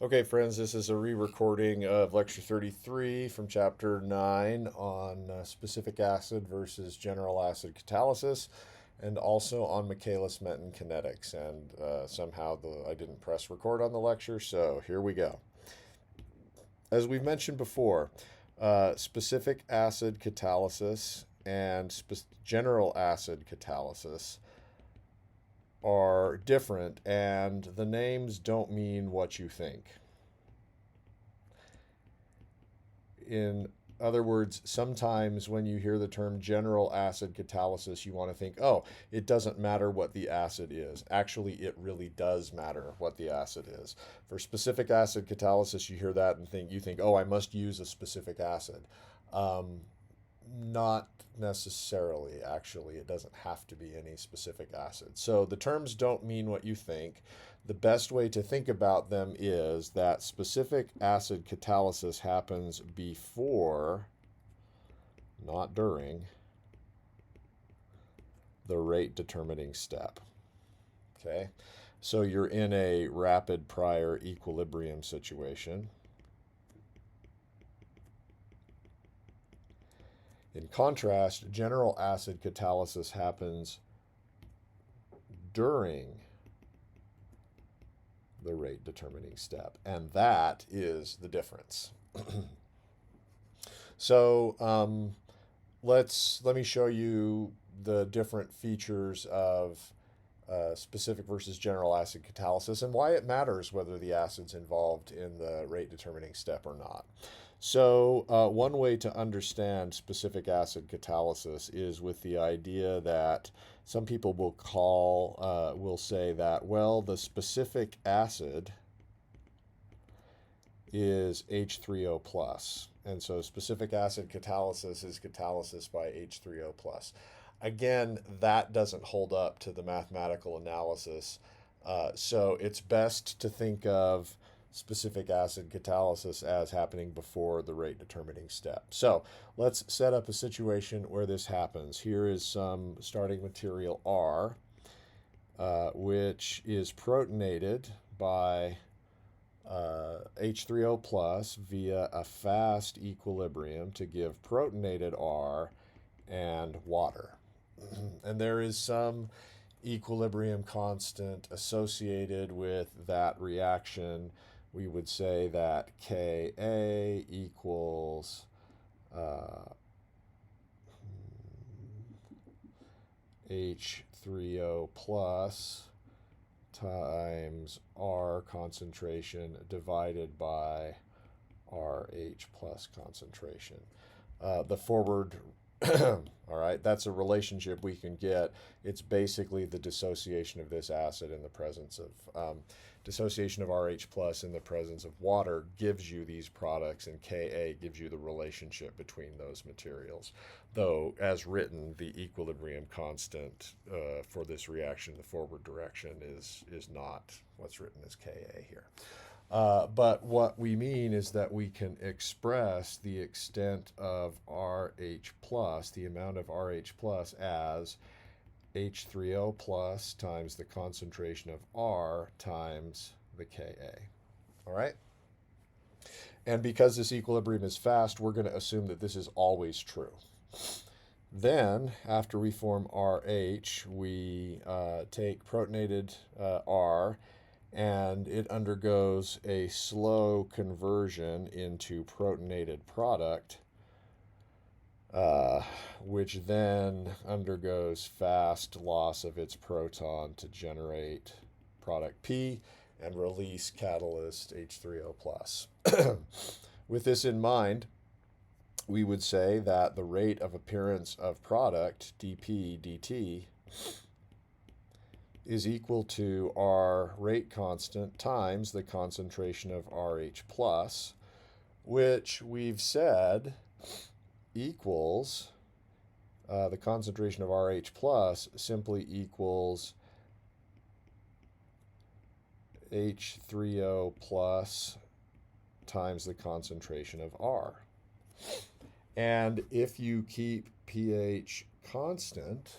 Okay, friends, this is a re-recording of Lecture 33 from Chapter 9 on specific acid versus general acid catalysis, and also on Michaelis-Menten kinetics. And somehow I didn't press record on the lecture, so here we go. As we've mentioned before, specific acid catalysis and general acid catalysis are different, and the names don't mean what you think. In other words, sometimes when you hear the term general acid catalysis, you want to think, oh, it doesn't matter what the acid is. Actually, it really does matter what the acid is. For specific acid catalysis, you hear that and you think, oh, I must use a specific acid. Not necessarily, actually. It doesn't have to be any specific acid. So the terms don't mean what you think. The best way to think about them is that specific acid catalysis happens before, not during, the rate determining step. Okay? So you're in a rapid prior equilibrium situation. In contrast, general acid catalysis happens during the rate determining step, and that is the difference. So let me show you the different features of specific versus general acid catalysis and why it matters whether the acid's involved in the rate determining step or not. So one way to understand specific acid catalysis is with the idea that some people will say that, well, the specific acid is H3O plus. And so specific acid catalysis is catalysis by H3O plus. Again, that doesn't hold up to the mathematical analysis. So it's best to think of specific acid catalysis as happening before the rate determining step. So let's set up a situation where this happens. Here is some starting material R, which is protonated by H3O plus via a fast equilibrium to give protonated R and water. And there is some equilibrium constant associated with that reaction. We would say that Ka equals H3O plus times R concentration divided by RH plus concentration. The forward, all right, that's a relationship we can get. It's basically the dissociation of this acid in the presence of, dissociation of RH plus in the presence of water gives you these products, and Ka gives you the relationship between those materials. Though, as written, the equilibrium constant for this reaction, the forward direction, is not what's written as Ka here. But what we mean is that we can express the extent of RH plus, the amount of RH plus, as H3O plus times the concentration of R times the Ka. All right? And because this equilibrium is fast, we're going to assume that this is always true. Then, after we form RH, we take protonated R, and it undergoes a slow conversion into protonated product, which then undergoes fast loss of its proton to generate product P and release catalyst H3O plus. With this in mind, we would say that the rate of appearance of product, dP dt, is equal to our rate constant times the concentration of RH plus, which we've said equals the concentration of RH plus simply equals H3O plus times the concentration of R. And if you keep pH constant,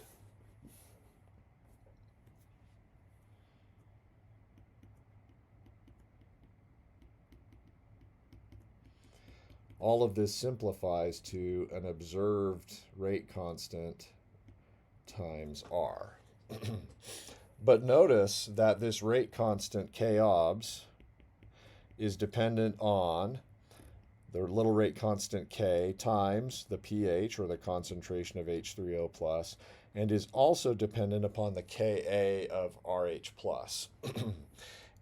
all of this simplifies to an observed rate constant times R. But notice that this rate constant K obs is dependent on the little rate constant K times the pH, or the concentration of H3O plus, and is also dependent upon the Ka of RH plus.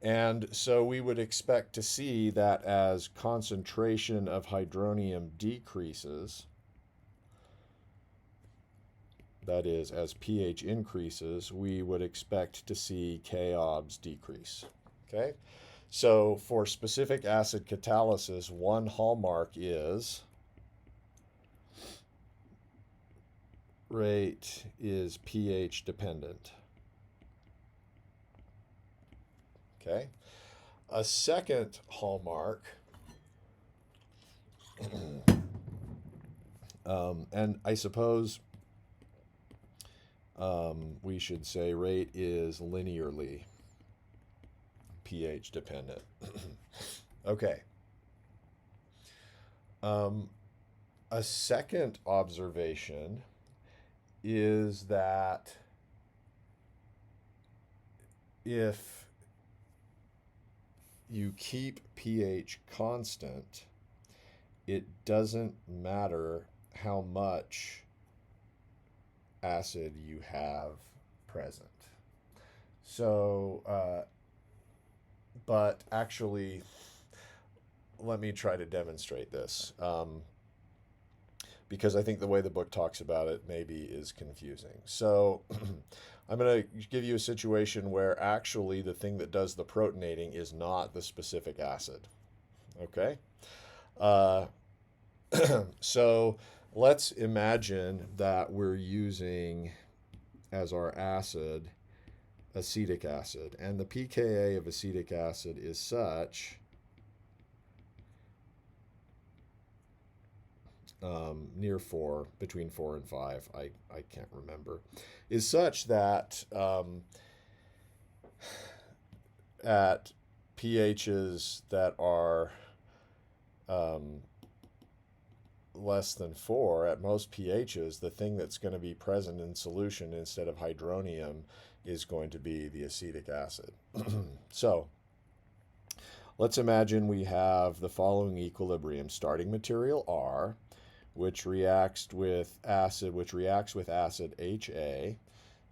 And so we would expect to see that as concentration of hydronium decreases, that is, as pH increases, we would expect to see K obs decrease. Okay? So for specific acid catalysis, one hallmark is rate is pH dependent. Okay? A second hallmark, and I suppose we should say rate is linearly pH dependent. Okay. A second observation is that if you keep pH constant, it doesn't matter how much acid you have present. So, but actually, let me try to demonstrate this, because I think the way the book talks about it maybe is confusing. So I'm going to give you a situation where actually the thing that does the protonating is not the specific acid. Okay? So let's imagine that we're using as our acid acetic acid, and the pKa of acetic acid is such near 4, between 4 and 5, I can't remember, is such that at pHs that are less than 4, at most pHs, the thing that's going to be present in solution instead of hydronium is going to be the acetic acid. So let's imagine we have the following equilibrium: starting material R, which reacts with acid HA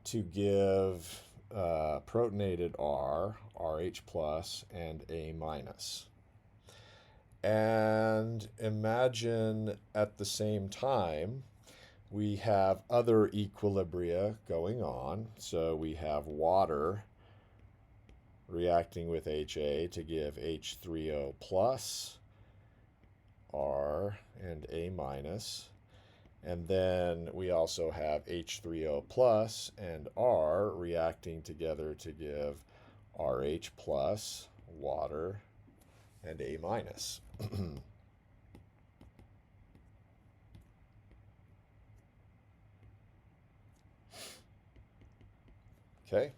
to give protonated R, RH plus, and A minus. And imagine at the same time we have other equilibria going on. So we have water reacting with HA to give H3O plus, R, and A minus. And then we also have H3O plus and R reacting together to give RH plus, water, and A minus. Okay.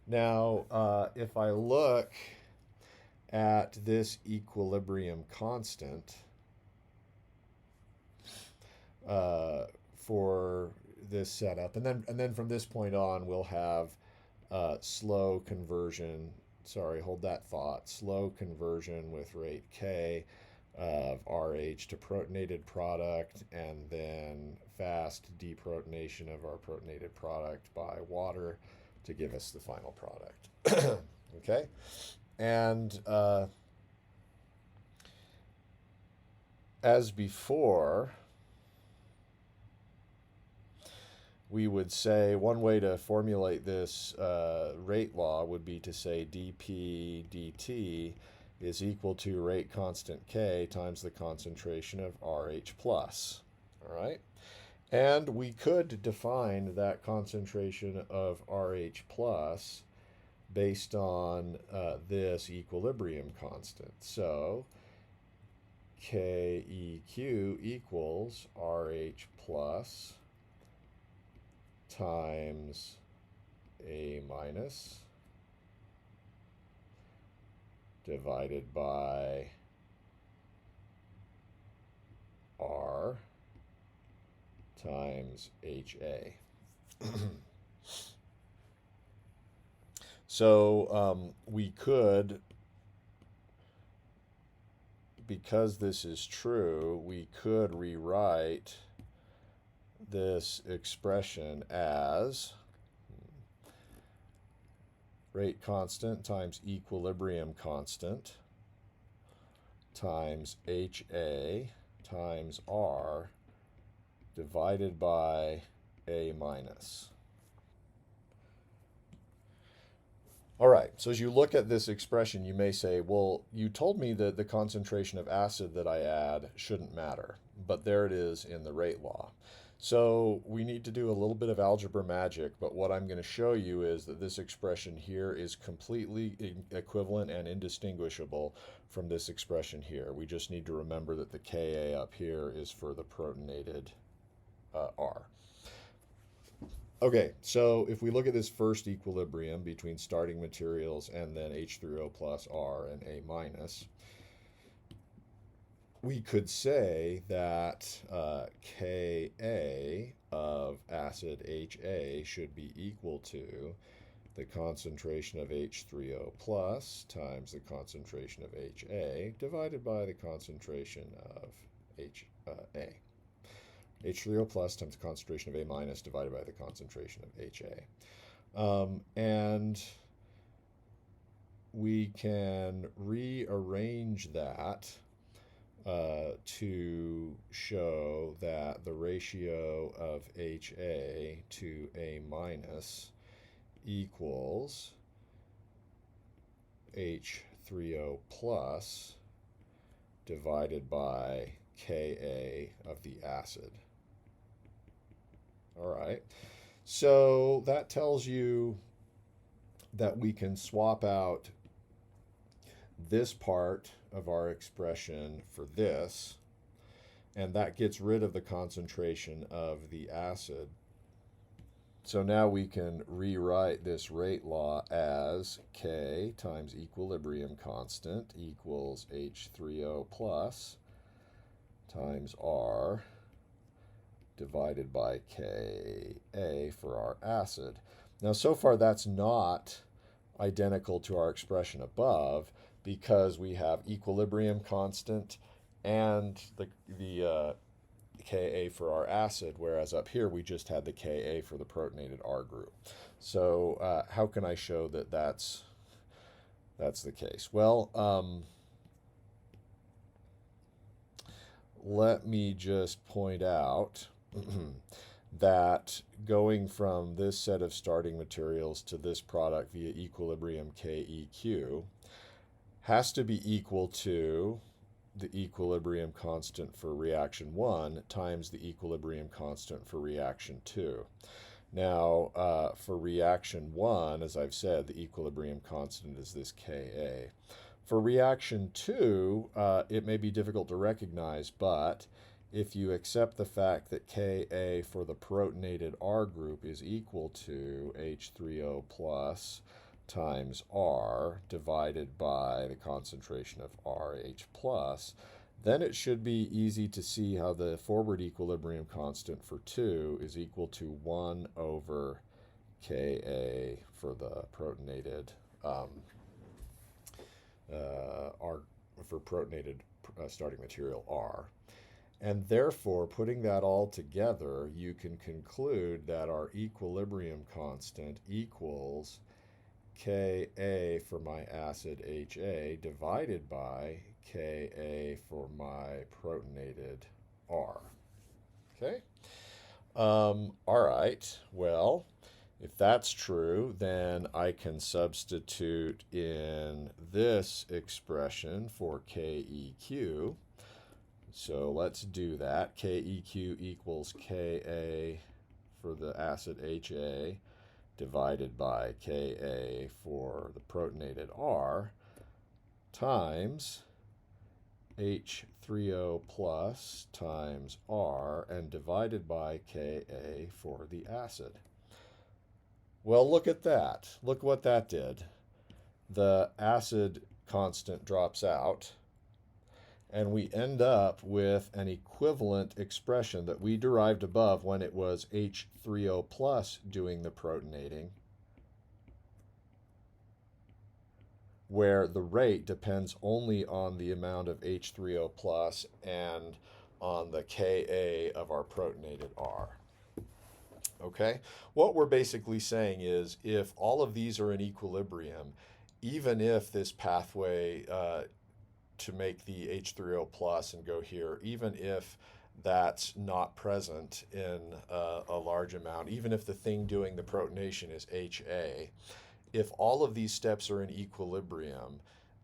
Now, if I look at this equilibrium constant for this setup, and then from this point on, we'll have slow conversion. Sorry, hold that thought. Slow conversion with rate K of RH to protonated product, and then fast deprotonation of our protonated product by water to give us the final product. Okay? And as before, we would say one way to formulate this rate law would be to say dP dt is equal to rate constant K times the concentration of RH plus. All right? And we could define that concentration of RH plus based on this equilibrium constant. So KEQ equals RH plus times A minus divided by times HA. So we could, because this is true, we could rewrite this expression as rate constant times equilibrium constant times HA times R divided by A minus. All right, so as you look at this expression, you may say, well, you told me that the concentration of acid that I add shouldn't matter, but there it is in the rate law. So we need to do a little bit of algebra magic, but what I'm going to show you is that this expression here is completely equivalent and indistinguishable from this expression here. We just need to remember that the Ka up here is for the protonated R. Okay, so if we look at this first equilibrium between starting materials and then H3O plus R and A minus, we could say that Ka of acid HA should be equal to the concentration of H3O plus times the concentration of HA divided by the concentration of HA. H3O plus times the concentration of A minus divided by the concentration of HA. And we can rearrange that to show that the ratio of HA to A minus equals H3O plus divided by Ka of the acid. All right, so that tells you that we can swap out this part of our expression for this, and that gets rid of the concentration of the acid. So now we can rewrite this rate law as K times equilibrium constant equals H3O plus times R divided by Ka for our acid. Now, so far that's not identical to our expression above because we have equilibrium constant and the Ka for our acid, whereas up here we just had the Ka for the protonated R group. So how can I show that that's the case? Well, let me just point out that going from this set of starting materials to this product via equilibrium KEQ has to be equal to the equilibrium constant for reaction 1 times the equilibrium constant for reaction 2. Now, for reaction 1, as I've said, the equilibrium constant is this Ka. For reaction 2, it may be difficult to recognize, but if you accept the fact that Ka for the protonated R group is equal to H3O plus times R divided by the concentration of RH plus, then it should be easy to see how the forward equilibrium constant for 2 is equal to 1 over Ka for the protonated R for protonated starting material R. And therefore, putting that all together, you can conclude that our equilibrium constant equals Ka for my acid HA divided by Ka for my protonated R. Okay? All right, well, if that's true, then I can substitute in this expression for KEQ. So let's do that. KEQ equals Ka for the acid HA divided by Ka for the protonated R times H3O plus times R and divided by Ka for the acid. Well, look at that. Look what that did. The acid constant drops out, and we end up with an equivalent expression that we derived above when it was H30 plus doing the protonating, where the rate depends only on the amount of H30 plus and on the Ka of our protonated R. Okay? What we're basically saying is if all of these are in equilibrium, even if this pathway to make the H30 plus and go here, even if that's not present in a large amount, even if the thing doing the protonation is HA, if all of these steps are in equilibrium,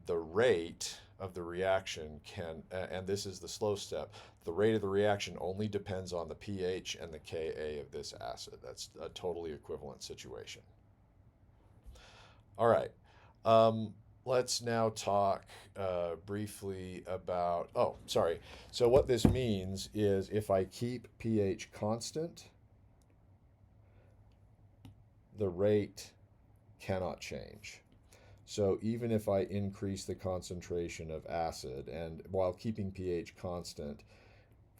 the rate of the reaction can, and this is the slow step, the rate of the reaction only depends on the pH and the Ka of this acid. That's a totally equivalent situation. All right. Let's now talk briefly about, so what this means is if I keep pH constant, the rate cannot change. So even if I increase the concentration of acid, and while keeping pH constant,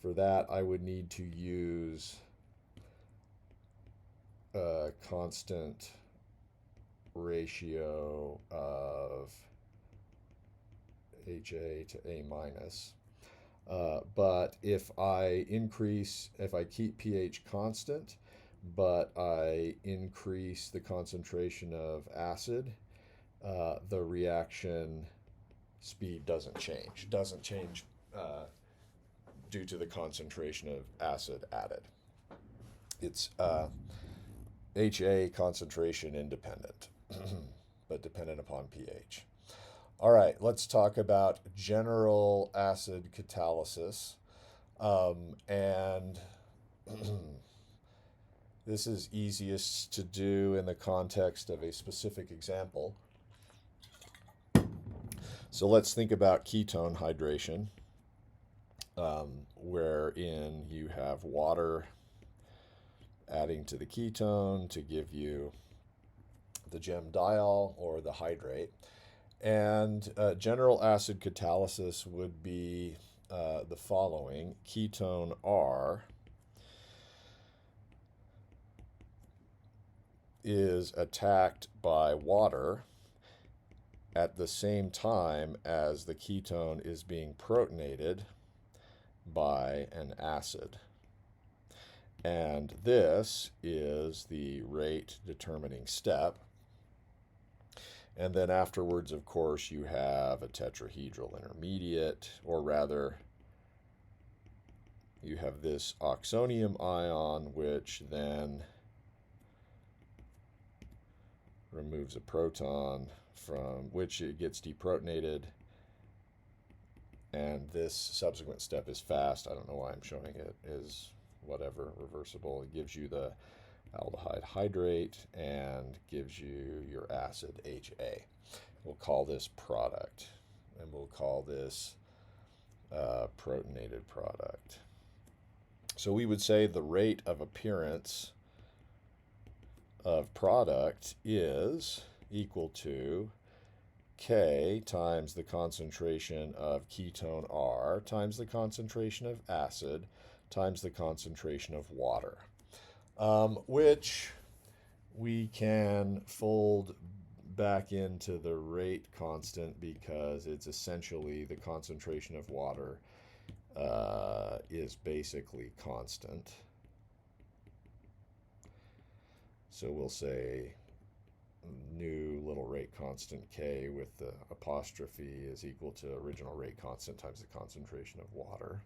for that I would need to use a constant ratio of HA to A minus. But if I keep pH constant, but I increase the concentration of acid, the reaction speed doesn't change. Doesn't change due to the concentration of acid added. It's HA concentration independent, but dependent upon pH. All right, let's talk about general acid catalysis. And this is easiest to do in the context of a specific example. So let's think about ketone hydration, wherein you have water adding to the ketone to give you the gem diol or the hydrate. And general acid catalysis would be the following. Ketone R is attacked by water at the same time as the ketone is being protonated by an acid. And this is the rate determining step. And then afterwards, of course, you have a tetrahedral intermediate, or rather, you have this oxonium ion, which then removes a proton from which it gets deprotonated. And this subsequent step is fast. I don't know why I'm showing it. Is whatever, reversible. It gives you the aldehyde hydrate and gives you your acid HA. We'll call this product, and we'll call this protonated product. So we would say the rate of appearance of product is equal to K times the concentration of ketone R times the concentration of acid times the concentration of water, which we can fold back into the rate constant because it's essentially the concentration of water is basically constant. So we'll say new little rate constant K with the apostrophe is equal to original rate constant times the concentration of water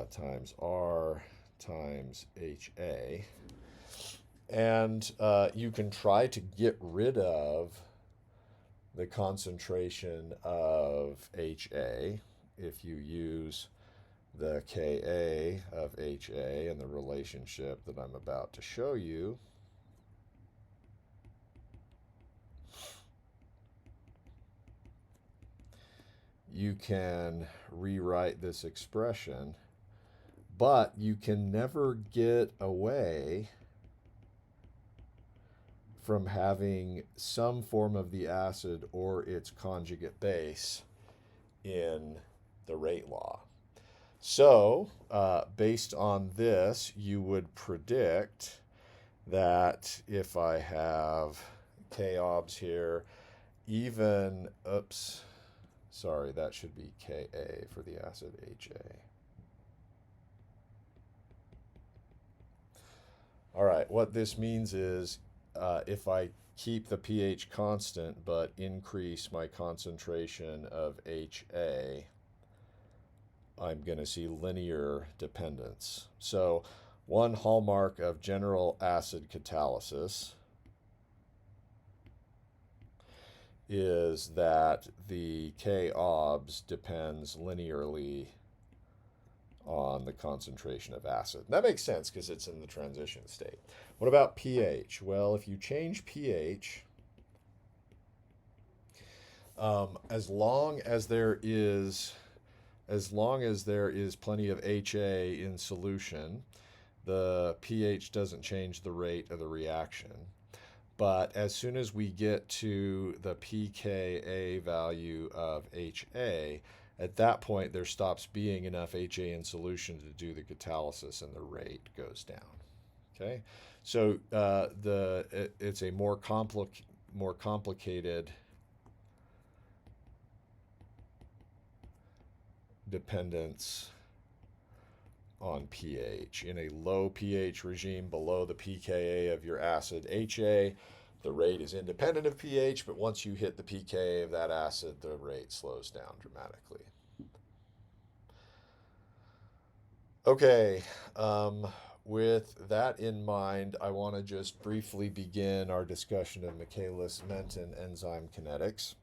times R times HA. And you can try to get rid of the concentration of HA if you use the Ka of HA and the relationship that I'm about to show you. You can rewrite this expression, but you can never get away from having some form of the acid or its conjugate base in the rate law. So, based on this, you would predict that if I have k-obs here, even, oops, sorry, that should be Ka for the acid HA. All right, what this means is if I keep the pH constant but increase my concentration of HA, I'm going to see linear dependence. So one hallmark of general acid catalysis is that the k-obs depends linearly on the concentration of acid. And that makes sense because it's in the transition state. What about pH? Well, if you change pH, as long as there is plenty of HA in solution, the pH doesn't change the rate of the reaction. But as soon as we get to the pKa value of HA, at that point there stops being enough HA in solution to do the catalysis and the rate goes down. Okay, so it's a more complicated dependence on pH. In a low pH regime below the pKa of your acid HA, the rate is independent of pH, but once you hit the pKa of that acid, the rate slows down dramatically. Okay, with that in mind, I want to just briefly begin our discussion of Michaelis-Menten enzyme kinetics.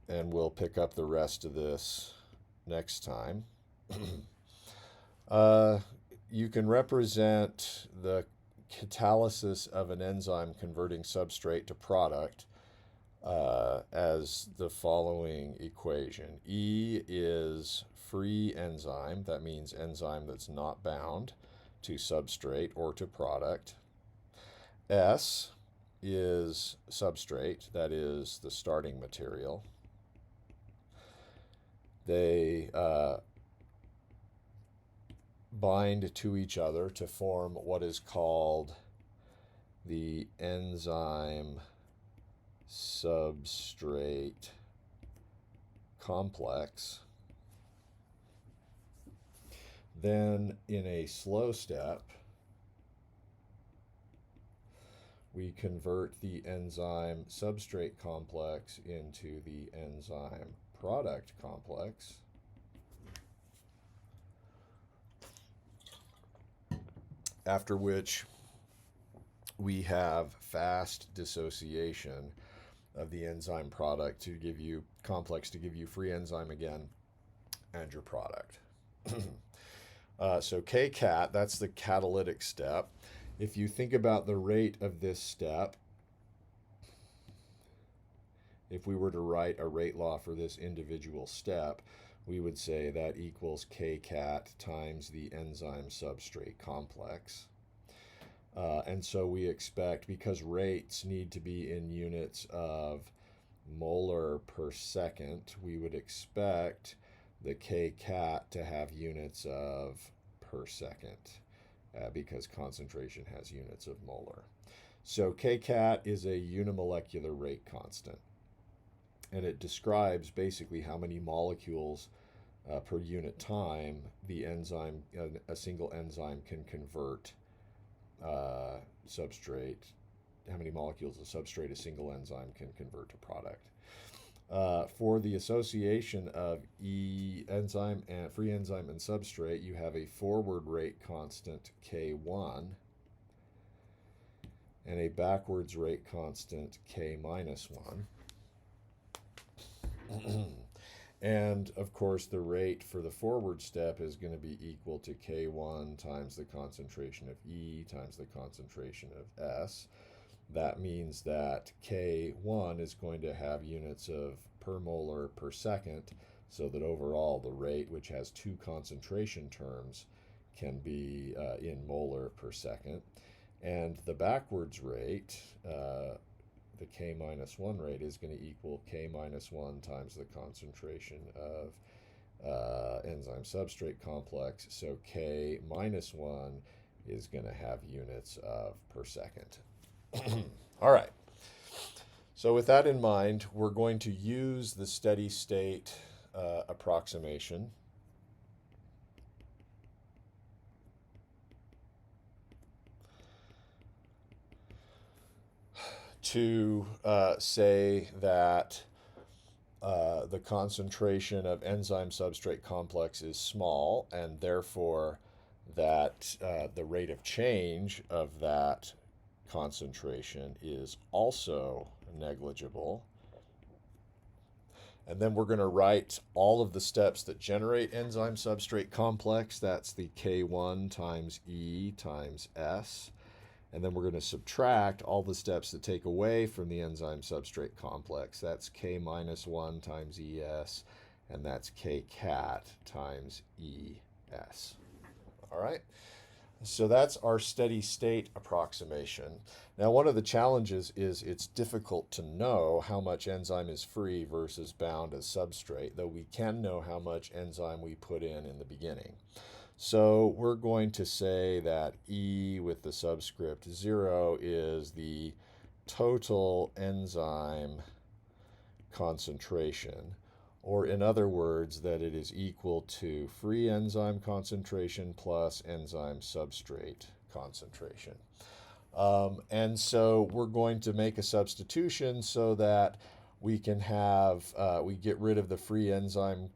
And we'll pick up the rest of this next time. You can represent the catalysis of an enzyme converting substrate to product as the following equation. E is free enzyme. That means enzyme that's not bound to substrate or to product. S is substrate. That is the starting material. They bind to each other to form what is called the enzyme substrate complex. Then in a slow step, we convert the enzyme substrate complex into the enzyme product complex. After which we have fast dissociation of the enzyme product to give you complex to give you free enzyme again and your product. So Kcat, that's the catalytic step. If you think about the rate of this step, if we were to write a rate law for this individual step, we would say that equals Kcat times the enzyme substrate complex. And so we expect, because rates need to be in units of molar per second, we would expect the Kcat to have units of per second because concentration has units of molar. So Kcat is a unimolecular rate constant. And it describes basically how many molecules per unit time the enzyme, a single enzyme can convert substrate, how many molecules of substrate a single enzyme can convert to product. For the association of enzyme and free enzyme and substrate, you have a forward rate constant K1 and a backwards rate constant K minus 1. And of course the rate for the forward step is going to be equal to K1 times the concentration of E times the concentration of S. That means that K1 is going to have units of per molar per second, so that overall the rate, which has two concentration terms, can be in molar per second. And the backwards rate, the K minus 1 rate is going to equal K minus 1 times the concentration of enzyme substrate complex. So K minus 1 is going to have units of per second. All right. So with that in mind, we're going to use the steady state approximation to say that the concentration of enzyme substrate complex is small, and therefore that the rate of change of that concentration is also negligible. And then we're going to write all of the steps that generate enzyme substrate complex. That's the K1 times E times S. And then we're going to subtract all the steps that take away from the enzyme substrate complex. That's K minus 1 times ES, and that's K cat times ES. All right? So that's our steady state approximation. Now, one of the challenges is it's difficult to know how much enzyme is free versus bound as substrate, though we can know how much enzyme we put in the beginning. So we're going to say that E with the subscript 0 is the total enzyme concentration, or in other words, that it is equal to free enzyme concentration plus enzyme substrate concentration. And so we're going to make a substitution so that we can have, we get rid of the free enzyme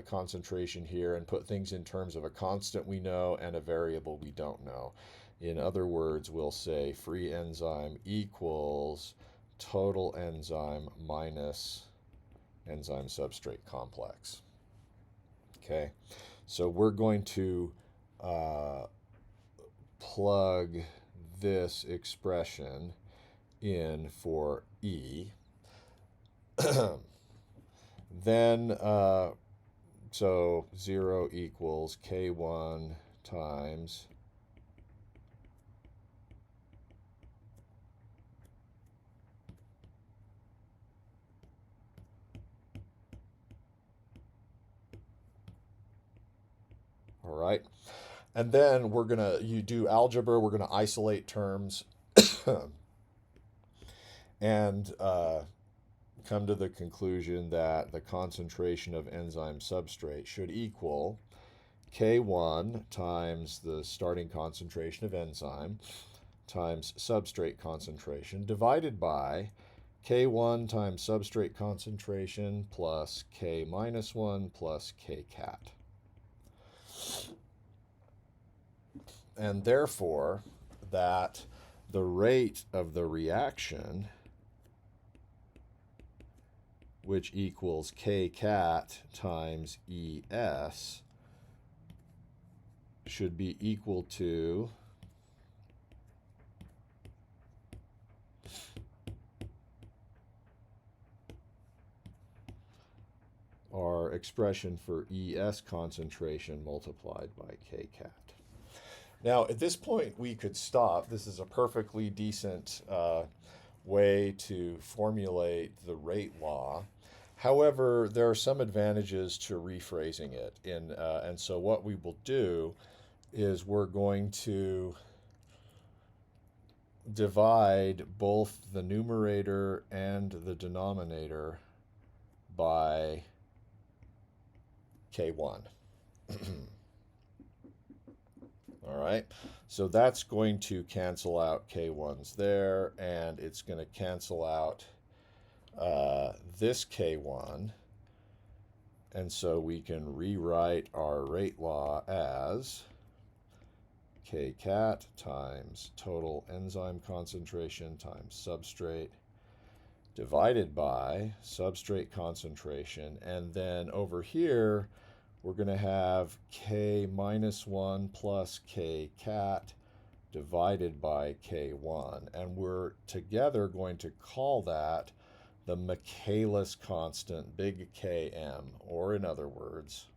concentration here and put things in terms of a constant we know and a variable we don't know. In other words, we'll say free enzyme equals total enzyme minus enzyme substrate complex. Okay, so we're going to plug this expression in for E. Then, so 0 equals K1 times all right. And then we're going to, you do algebra, we're going to isolate terms and come to the conclusion that the concentration of enzyme substrate should equal K1 times the starting concentration of enzyme times substrate concentration divided by K1 times substrate concentration plus K minus 1 plus K cat. And therefore, that the rate of the reaction, which equals K cat times ES, should be equal to our expression for ES concentration multiplied by K cat. Now, at this point, we could stop. This is a perfectly decent way to formulate the rate law. However, there are some advantages to rephrasing it. And so what we will do is we're going to divide both the numerator and the denominator by K1. All right, so that's going to cancel out K1s there, and it's going to cancel out this K1. And so we can rewrite our rate law as K cat times total enzyme concentration times substrate divided by substrate concentration. And then over here, we're going to have K minus 1 plus K cat divided by K1. And we're together going to call that the Michaelis constant, big Km, or in other words,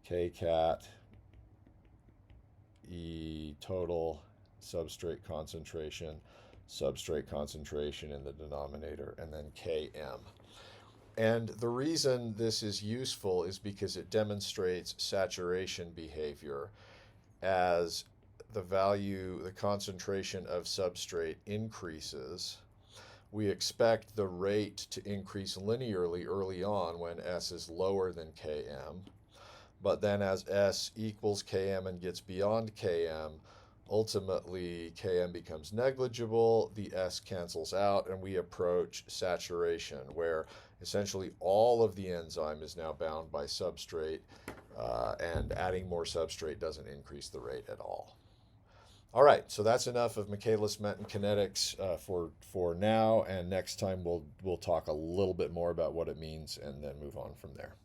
K cat E total substrate concentration substrate concentration in the denominator, and then Km. And the reason this is useful is because it demonstrates saturation behavior. As the concentration of substrate increases, we expect the rate to increase linearly early on when S is lower than Km. But then as S equals Km and gets beyond Km, ultimately Km becomes negligible, the S cancels out, and we approach saturation, where essentially all of the enzyme is now bound by substrate, and adding more substrate doesn't increase the rate at all. All right, so that's enough of Michaelis-Menten kinetics for now, and next time we'll talk a little bit more about what it means and then move on from there.